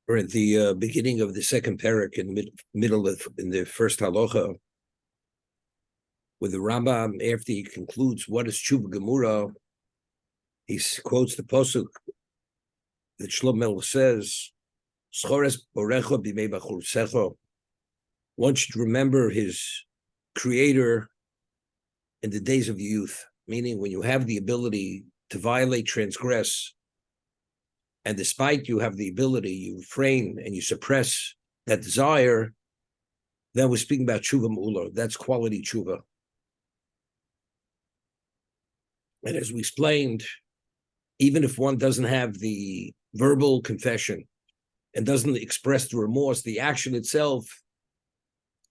We're at the beginning of the second parak in the middle of in the first halacha, with the Rambam. After he concludes what is Teshuva Gemura, he quotes the pasuk that Shlomo says, "Schores borecha b'mei b'chursecha." One should remember his creator in the days of youth, meaning when you have the ability to violate, transgress, and despite you have the ability, you refrain and you suppress that desire. Then we're speaking about tshuva mu'ula. That's quality tshuva. And as we explained, even if one doesn't have the verbal confession and doesn't express the remorse, the action itself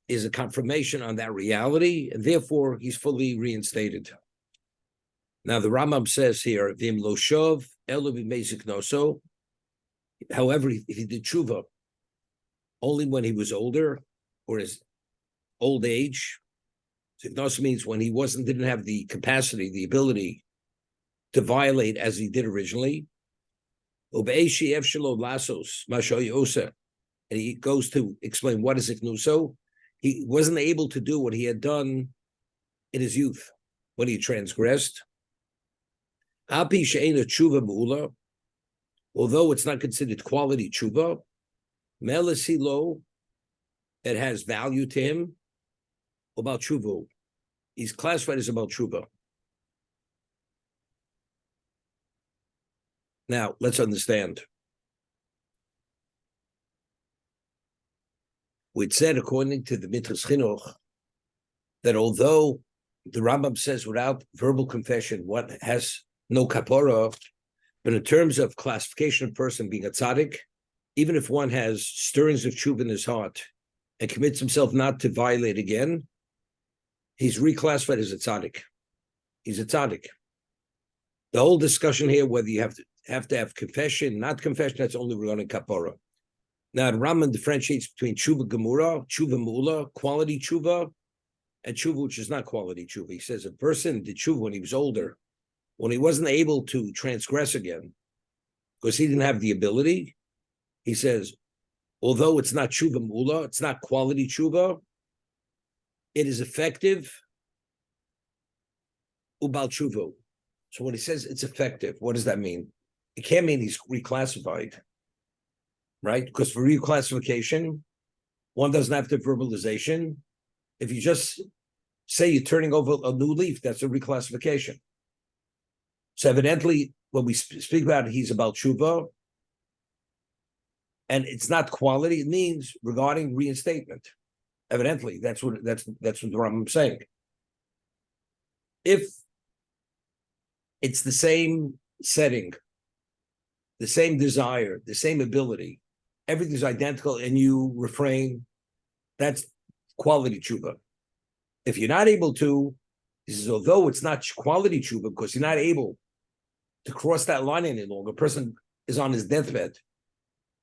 is a confirmation on that reality, and therefore he's fully reinstated. Now the Rambam says here, "Vim lo shov elo b'mezik noso." However, if he did tshuva only when he was older or his old age, ziknos means when he didn't have the capacity, the ability to violate as he did originally. And he goes to explain what is iknuso. He wasn't able to do what he had done in his youth when he transgressed. Although it's not considered quality tshuva, melasilo, it has value to him. About tshuva, he's classified as about tshuva. Now let's understand. We'd said, according to the Minchas Chinuch, that although the Rambam says without verbal confession, what has no kapora, but in terms of classification of person being a tzaddik, even if one has stirrings of tshuva in his heart and commits himself not to violate again, he's reclassified as a tzaddik. He's a tzaddik. The whole discussion here, whether you have to have confession, not confession, that's only regarding kapora. Now, the Rambam differentiates between tshuva gemura, tshuva mu'ula, quality tshuva, and tshuva which is not quality tshuva. He says a person did tshuva when he was older, when he wasn't able to transgress again, because he didn't have the ability. He says, although it's not tshuva mu'ula, it's not quality tshuva, it is effective ubal tshuva. So when he says it's effective, what does that mean? It can't mean he's reclassified, right? Because for reclassification, one doesn't have to have verbalization. If you just say you're turning over a new leaf, that's a reclassification. So evidently, when we speak about it, he's about tshuva, and it's not quality, it means regarding reinstatement. Evidently, that's what the Rambam is saying. If it's the same setting, the same desire, the same ability, everything's identical, and you refrain, that's quality tshuva. If you're not able to, he says, although it's not quality tshuva, because you're not able to cross that line any longer, a person is on his deathbed,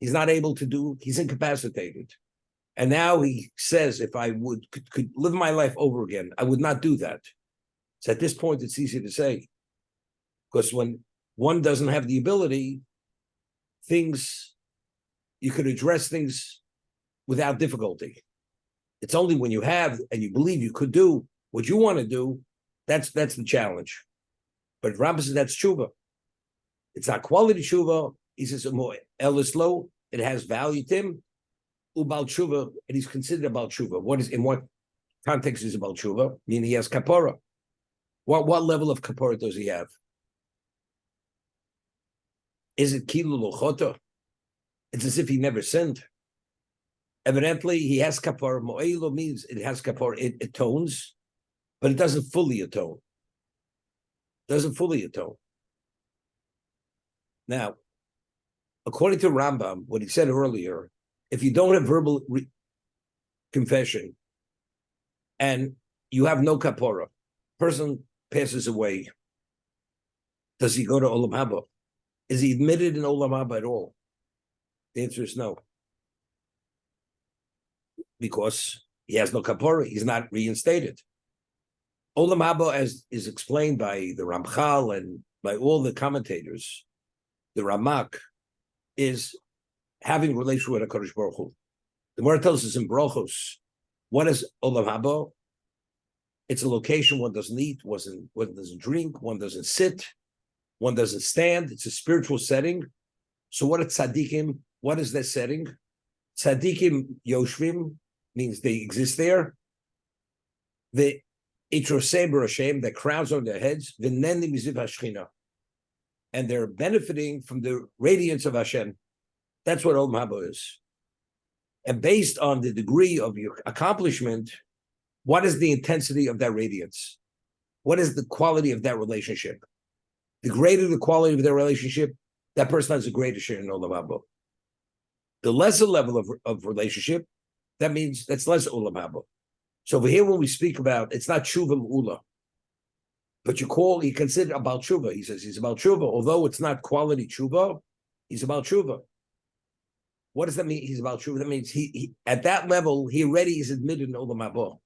he's not able to do, he's incapacitated. And now he says, if I could live my life over again, I would not do that. So at this point, it's easy to say, because when one doesn't have the ability, you could address things without difficulty. It's only when you have and you believe you could do what you want to do, that's the challenge. But Rambam says that's tshuva. It's not quality tshuva. He says more elislo. It has value to him. Ubal tshuva, and he's considered about tshuva. In what context is about tshuva? Meaning he has kapora. What level of kapora does he have? Is it kilu lochota? It's as if he never sinned. Evidently, he has kapara. Mo'elo means it has kapara. It atones, but it doesn't fully atone. Now, according to Rambam, what he said earlier, if you don't have verbal confession and you have no kapara, person passes away, does he go to Olam Haba? Is he admitted in Olam Haba at all? The answer is no. Because he has no kapara, he's not reinstated. Olam Haba, as is explained by the Ramchal and by all the commentators, the Ramak, is having a relationship with HaKadosh Baruch Hu. The Gemara tells us in Brachos, what is Olam Haba? It's a location one doesn't eat, one doesn't drink, one doesn't sit, one doesn't stand. It's a spiritual setting. So what is tzaddikim? What is that setting? Tzaddikim yoshvim means they exist there. The itrosei Hashem, that crowns on their heads, v'nenim miziv hashchina, and they're benefiting from the radiance of Hashem. That's what Olam Haba is. And based on the degree of your accomplishment, what is the intensity of that radiance? What is the quality of that relationship? The greater the quality of their relationship, that person has a greater share in Olam Haba. The lesser level of relationship, that means that's less Olam Haba. So over here, when we speak about, it's not Teshuva Ula, but you consider about Teshuva. He says he's about Teshuva, although it's not quality Teshuva, he's about Teshuva. What does that mean? He's about Teshuva. That means he at that level, he already is admitted in Olam Haba.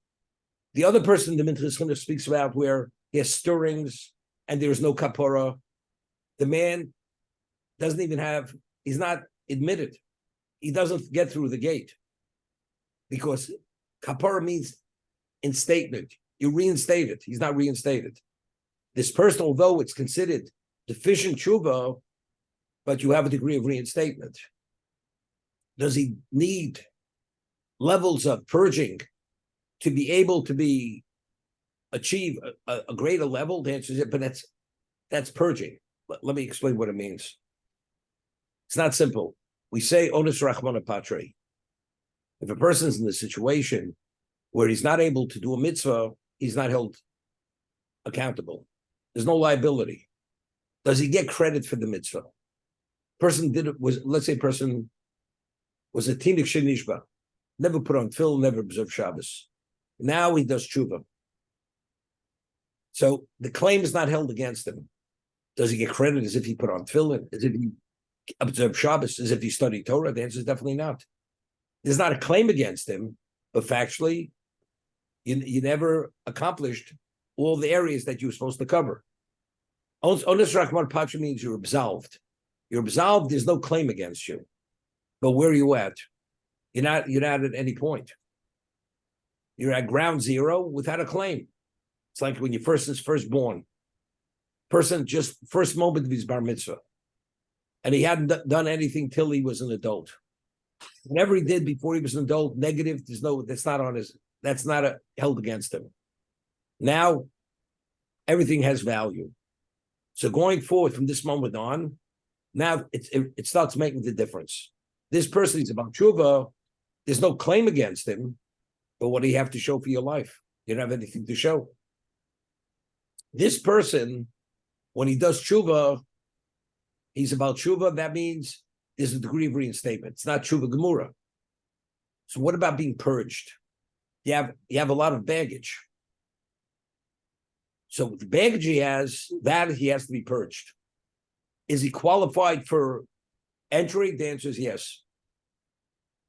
The other person, the Minchas Chinuch speaks about where he has stirrings and there is no kapara. The man doesn't even have, he's not admitted. He doesn't get through the gate because kapara means instatement. You reinstate it. He's not reinstated. This person, although it's considered deficient tshuva, but you have a degree of reinstatement. Does he need levels of purging to be able to achieve a greater level? The answer is it, but that's purging. Let me explain what it means. It's not simple. We say onus rachmana patre. If a person's in a situation where he's not able to do a mitzvah, he's not held accountable. There's no liability. Does he get credit for the mitzvah? Let's say a person was a tinik shenishba, never put on tefillin, never observed Shabbos. Now he does tshuva. So the claim is not held against him. Does he get credit as if he put on tefillin, as if he observed Shabbos, as if he studied Torah? The answer is definitely not. There's not a claim against him, but factually, you never accomplished all the areas that you were supposed to cover. Onus Rachman Pacha means you're absolved. You're absolved, there's no claim against you. But where are you at? You're not at any point. You're at ground zero without a claim. It's like when your person is first born. Person just first moment of his bar mitzvah. And he hadn't done anything till he was an adult. Whatever he did before he was an adult, negative, that's not held against him. Now, everything has value. So going forward from this moment on, now it starts making the difference. This person is about tshuva. There's no claim against him, but what do you have to show for your life? You don't have anything to show. This person, when he does tshuva, he's about tshuva. That means there's a degree of reinstatement. It's not tshuva gemura. So what about being purged? You have a lot of baggage. So the baggage he has to be purged. Is he qualified for entry? The answer is yes.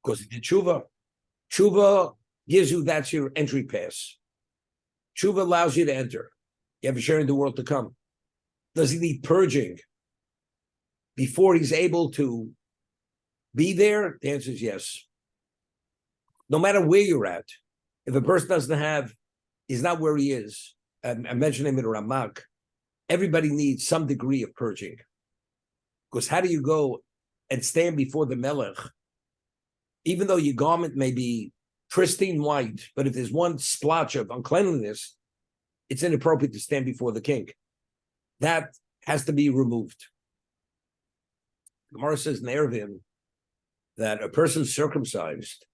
Because he did tshuva. Tshuva gives you, that's your entry pass. Tshuva allows you to enter. You have a share in the world to come. Does he need purging before he's able to be there? The answer is yes. No matter where you're at, if a person is not where he is, I mentioned him in Ramak, everybody needs some degree of purging. Because how do you go and stand before the Melech, even though your garment may be pristine white, but if there's one splotch of uncleanliness, it's inappropriate to stand before the king. That has to be removed. Gemara says in Eruvin that a person circumcised,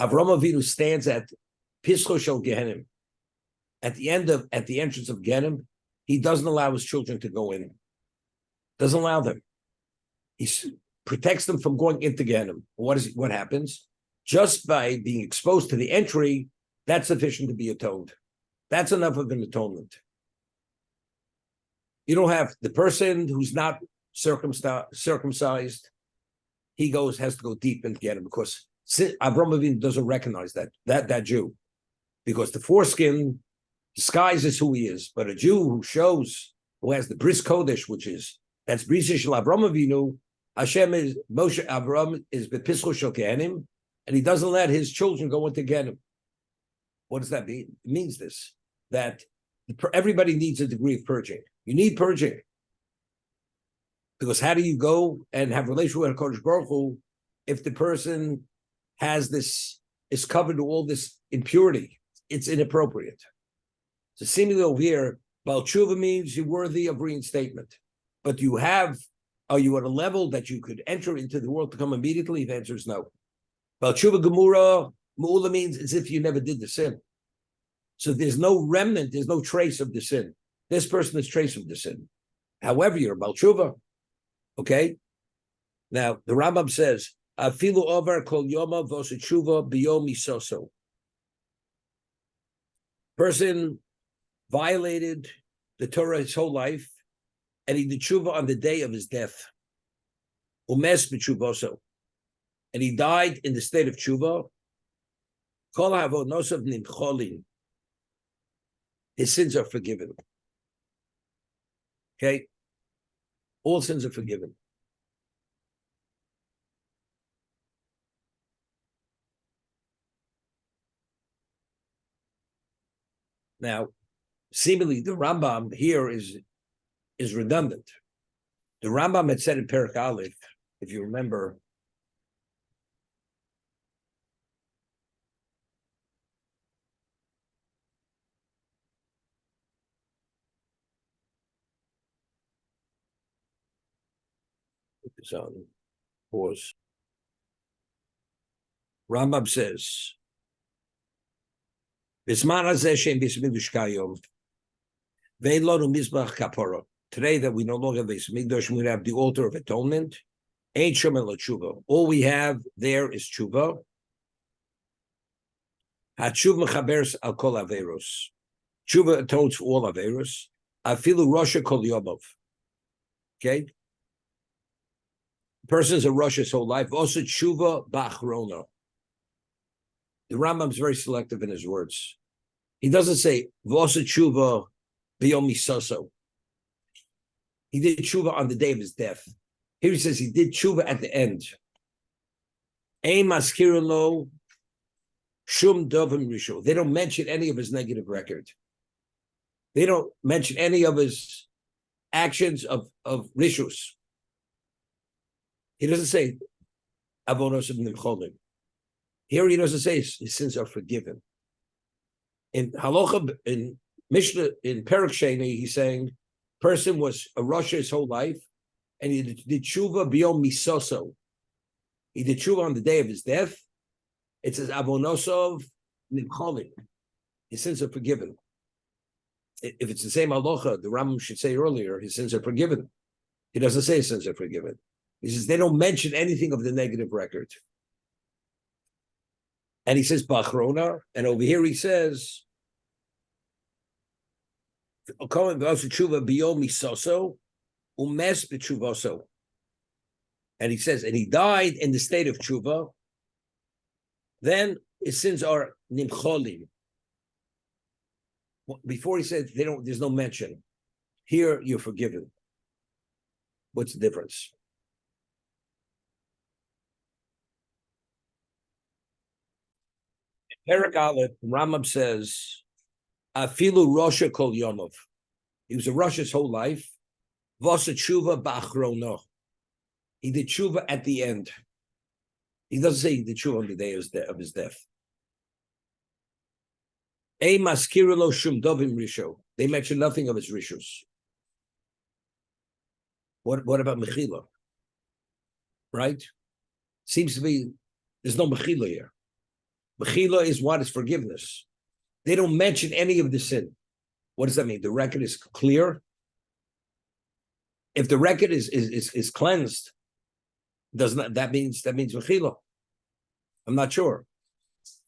Avraham Avinu stands at Pischo Shel Gehenim. At the entrance of Gehenim, he doesn't allow his children to go in. Doesn't allow them. He protects them from going into Gehenim. What happens? Just by being exposed to the entry, that's sufficient to be atoned. That's enough of an atonement. You don't have the person who's not circumcised, has to go deep into Gehenim because Avraham Avinu doesn't recognize that Jew, because the foreskin disguises who he is. But a Jew who has the bris kodesh, that's bris shel Avraham Avinu, Hashem is Moshe Avram is bepischo shel kehanim, and he doesn't let his children go into Gehenim. What does that mean? It means this, that everybody needs a degree of purging. You need purging. Because how do you go and have a relationship with HaKadosh Baruch Hu if the person has this, is covered with all this impurity? It's inappropriate. So seemingly over here, Baal Tshuva means you're worthy of reinstatement. But are you at a level that you could enter into the world to come immediately? The answer is no. Baal Tshuva Gemura, Mu'ula means as if you never did the sin. So there's no remnant, there's no trace of the sin. This person is trace of the sin. However, you're a Baal Tshuva. Okay? Now, the Rambam says, Afilu over kol yoma v'osetshuva biyom misoso. Person violated the Torah his whole life, and he did tshuva on the day of his death. Umes b'tshuvoso. And he died in the state of tshuva. Kol ha'avonosav nimcholin. His sins are forgiven. Okay? All sins are forgiven. Now, seemingly the Rambam here is redundant. The Rambam had said in Perek Aleph, if you remember, it's on pause. Rambam says, today that we no longer have Beis Mikdash, we have the altar of atonement. Ain't Shemel Tshuva. All we have there is Tshuva. HaTshuva mechaberes al kol averos. Tshuva atones for all averos. Afilu Rosha kol yomov. Okay? Person's a Rosh his whole life. Also Tshuva ba'achrona. The Rambam is very selective in his words. He doesn't say V'osa Tshuva b'yom misoso. He did Tshuva on the day of his death. Here he says he did Tshuva at the end. Ein maskirin lo shum dovim risho. They don't mention any of his negative record. They don't mention any of his actions of rishus. He doesn't say avonos of nimcholim. Here he doesn't say his sins are forgiven. In Halacha, in Mishnah, in Perek Sheni, he's saying person was a Rosh his whole life, and he did tshuva biyom misoso. He did tshuva on the day of his death. It says avonosov nimcholim. His sins are forgiven. If it's the same halacha, the Rambam should say earlier, his sins are forgiven. He doesn't say his sins are forgiven. He says they don't mention anything of the negative record. And he says Bachrona, and over here he says and he says, and he died in the state of tshuva, then his sins are nimcholim. Before he said there's no mention. Here you're forgiven. What's the difference? Perek Aleph, Rambam says, Afilu Rosha kol yomov. He was a Rosh his whole life. V'asa tshuva ba'achrono. He did tshuva at the end. He doesn't say he did tshuva on the day of his death. Ei maskirilo shum dovim risho. They mention nothing of his rishos. What about mechila? Right? Seems to be there's no mechila here. Mechila is what is forgiveness. They don't mention any of the sin. What does that mean? The record is clear. If the record is cleansed, that means mechila? I'm not sure.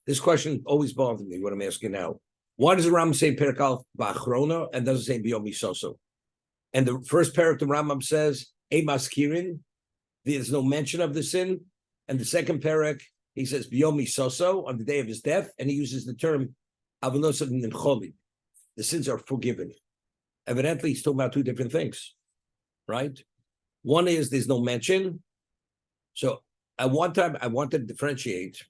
This question always bothers me. What I'm asking now. Why does the Rambam say Perek Aleph ba'achrona and doesn't say biyom misoso? And the first parak the Rambam says ei maskirin. There's no mention of the sin, and the second parak he says biyom misoso on the day of his death, and he uses the term avonosav nimcholim. The sins are forgiven. Evidently, he's talking about two different things, right? One is there's no mention, So at one time, I wanted to differentiate.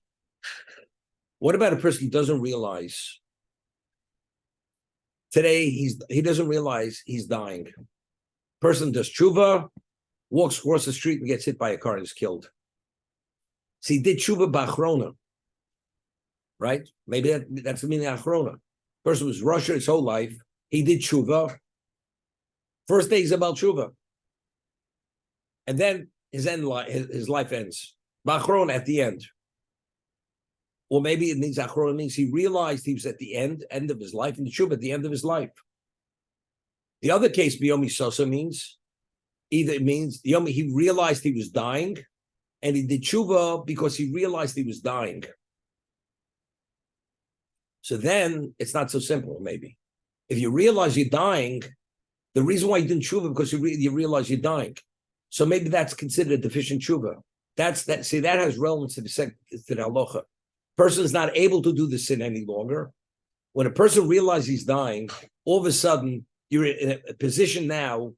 What about a person who doesn't realize today he doesn't realize he's dying? Person does tshuva, walks across the street and gets hit by a car and is killed. So he did tshuva b'achrona, right? Maybe that's the meaning of achrona. Person was Russia his whole life. He did tshuva. First day he's about tshuva, and then his life ends. B'achrona at the end. Or maybe it means achrona means he realized he was at the end of his life, and the tshuva at the end of his life. The other case, biyomi sosa, means either it means yomi he realized he was dying, and he did tshuva because he realized he was dying. So then it's not so simple. Maybe if you realize you're dying, the reason why you didn't tshuva because you realize you're dying. So maybe that's considered a deficient tshuva. That's that. See, that has relevance to the halacha. Person is not able to do the sin any longer. When a person realizes he's dying, all of a sudden you're in a position now.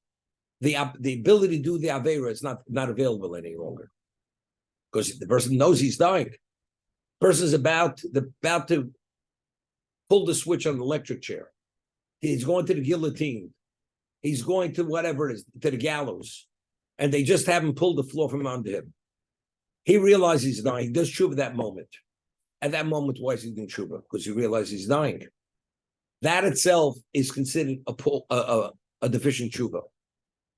The ability to do the avera is not available any longer because the person knows he's dying. The person is about to pull the switch on the electric chair. He's going to the guillotine. He's going to whatever it is, to the gallows, and they just haven't pulled the floor from under him. He realizes he's dying. He does tshuva that moment. At that moment, why is he doing tshuva? Because he realizes he's dying. That itself is considered a deficient tshuva.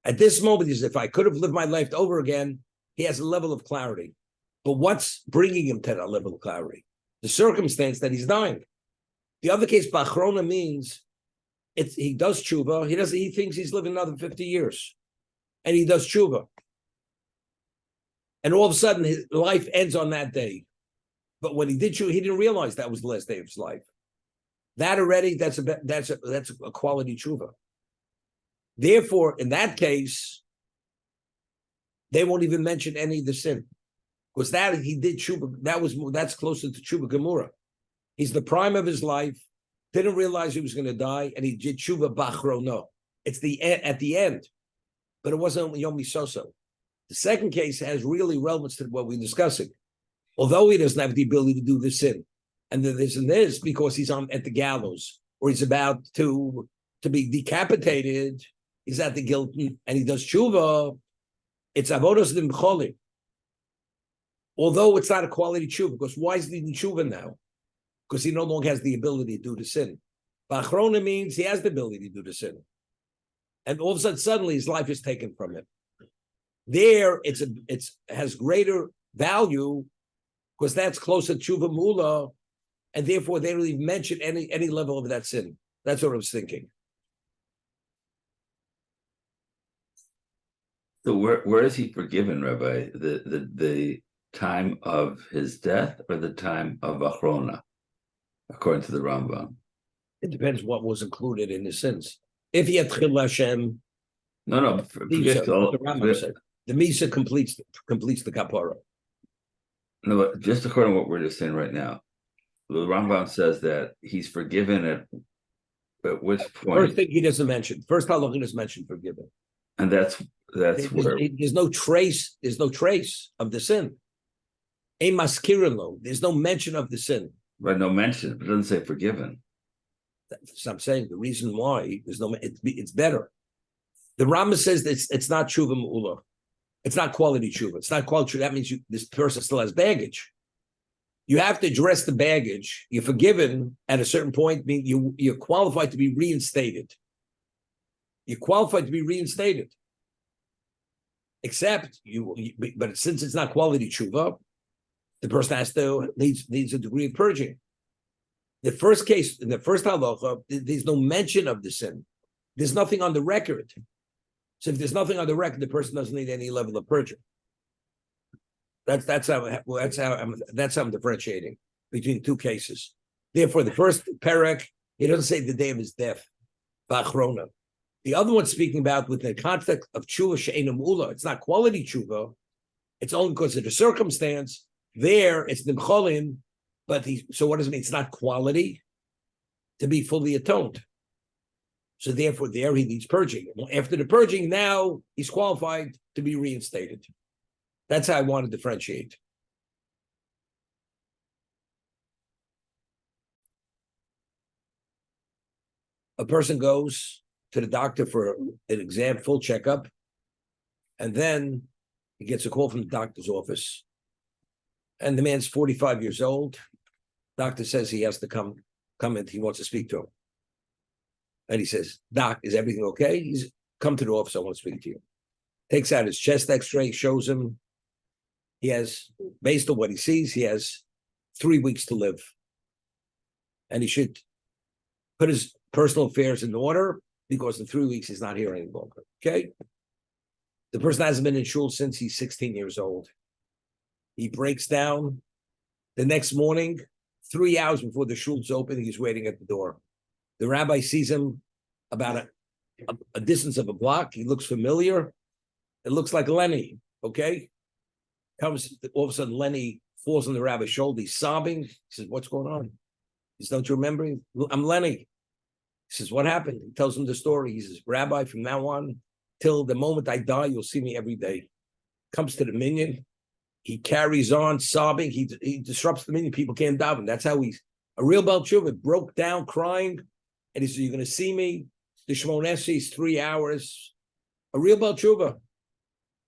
At this moment, he says, if I could have lived my life over again, he has a level of clarity. But what's bringing him to that level of clarity? The circumstance that he's dying. The other case, b'achrona, means he does tshuva. He thinks he's living another 50 years. And he does tshuva. And all of a sudden, his life ends on that day. But when he did tshuva, he didn't realize that was the last day of his life. That already, that's a quality tshuva. Therefore, in that case, they won't even mention any of the sin. Because that he did tshuva, that's closer to tshuva gemura. He's the prime of his life, didn't realize he was going to die, and he did tshuva b'achrono. It's at the end. But it wasn't Yom Misoso. The second case has really relevance to what we're discussing. Although he doesn't have the ability to do the sin. And this because he's at the gallows, or he's about to be decapitated, he's at the guillotine, and he does tshuva, it's avodos d'mcholim. Although it's not a quality tshuva, because why is he doing tshuva now? Because he no longer has the ability to do the sin. B'achrona means he has the ability to do the sin. And all of a sudden, suddenly his life is taken from him. There, it has greater value because that's closer to tshuva mula, and therefore they don't even mention any level of that sin. That's what I was thinking. So where is he forgiven, Rabbi? The time of his death or the time of Achrona, according to the Rambam? It depends what was included in the sins. If he had Chil Hashem, the Misa completes the kapara. No, but just according to what we're just saying right now, the Rambam says that he's forgiven at which point? First thing he doesn't mention. First halachah he doesn't mention forgiven. And that's where there's no trace. There's no trace of the sin. A maskirilo. There's no mention of the sin. Right, no mention, but it doesn't say forgiven. That's what I'm saying. The reason why there's no, it's better. The Rambam says that it's not tshuva me'ula. It's not quality tshuva. It's not quality tshuva. That means this person still has baggage. You have to address the baggage. You're forgiven at a certain point. You're qualified to be reinstated. You're qualified to be reinstated. Except but since it's not quality tshuva, the person needs a degree of purging. The first case, in the first halacha, there's no mention of the sin. There's nothing on the record. So if there's nothing on the record, the person doesn't need any level of purging. That's how I'm differentiating between two cases. Therefore, the first perek, he doesn't say the day of his death, b'achrona. The other one speaking about with the context of tshuva she'einu me'ula. It's not quality tshuva. It's only because of the circumstance. There, it's nimcholim. But so what does it mean? It's not quality to be fully atoned. So therefore, there he needs purging. After the purging, now he's qualified to be reinstated. That's how I want to differentiate. A person goes to the doctor for an exam, full checkup, and then he gets a call from the doctor's office. And the man's 45 years old. Doctor says he has to come in. He wants to speak to him. And he says, Doc, is everything okay? He's come to the office. I want to speak to you. Takes out his chest x-ray, shows him. He has, based on what he sees, he has 3 weeks to live. And he should put his personal affairs in order because in 3 weeks he's not here any longer. Okay? The person hasn't been in shul since he's 16 years old. He breaks down. The next morning, 3 hours before the shul's open, he's waiting at the door. The rabbi sees him about a distance of a block. He looks familiar. It looks like Lenny, okay? Comes, all of a sudden, Lenny falls on the rabbi's shoulder. He's sobbing. He says, what's going on? He says, don't you remember? I'm Lenny. He says, what happened? He tells him the story. He says, Rabbi, from now on, till the moment I die, you'll see me every day. Comes to the minyan. He carries on sobbing. He disrupts the minyan. People can't daven. That's how he's a real Baal Teshuva. Broke down crying. And he says, you're going to see me. The Shemon Esrei is 3 hours. A real Baal Teshuva.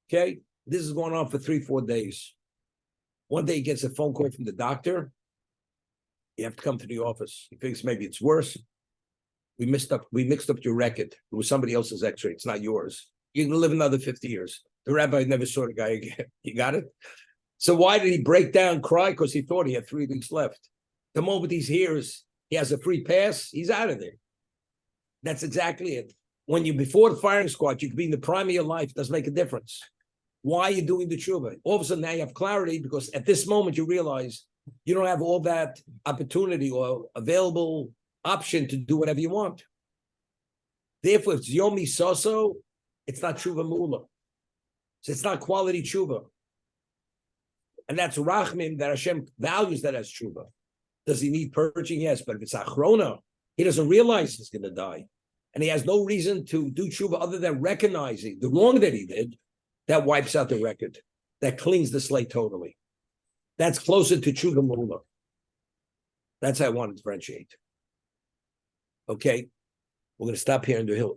Okay? This is going on for 3-4 days. One day he gets a phone call from the doctor. You have to come to the office. He thinks maybe it's worse. We mixed up your record. It was somebody else's x-ray. It's not yours. You're going to live another 50 years. The rabbi never saw the guy again. You got it? So why did he break down, cry? Because he thought he had 3 weeks left. The moment he hears he has a free pass, he's out of there. That's exactly it. When you're before the firing squad, you could be in the prime of your life. It doesn't make a difference. Why are you doing the tshuva? All of a sudden now you have clarity because at this moment you realize you don't have all that opportunity or available option to do whatever you want. Therefore, if it's yomi soso, it's not tshuva mula. So it's not quality tshuva. And that's rachmim that Hashem values that as tshuva. Does he need purging? Yes, but if it's achrona, he doesn't realize he's going to die. And he has no reason to do tshuva other than recognizing the wrong that he did. That wipes out the record. That cleans the slate totally. That's closer to tshuva mula. That's how I want to differentiate. Okay, we're going to stop here in the hill.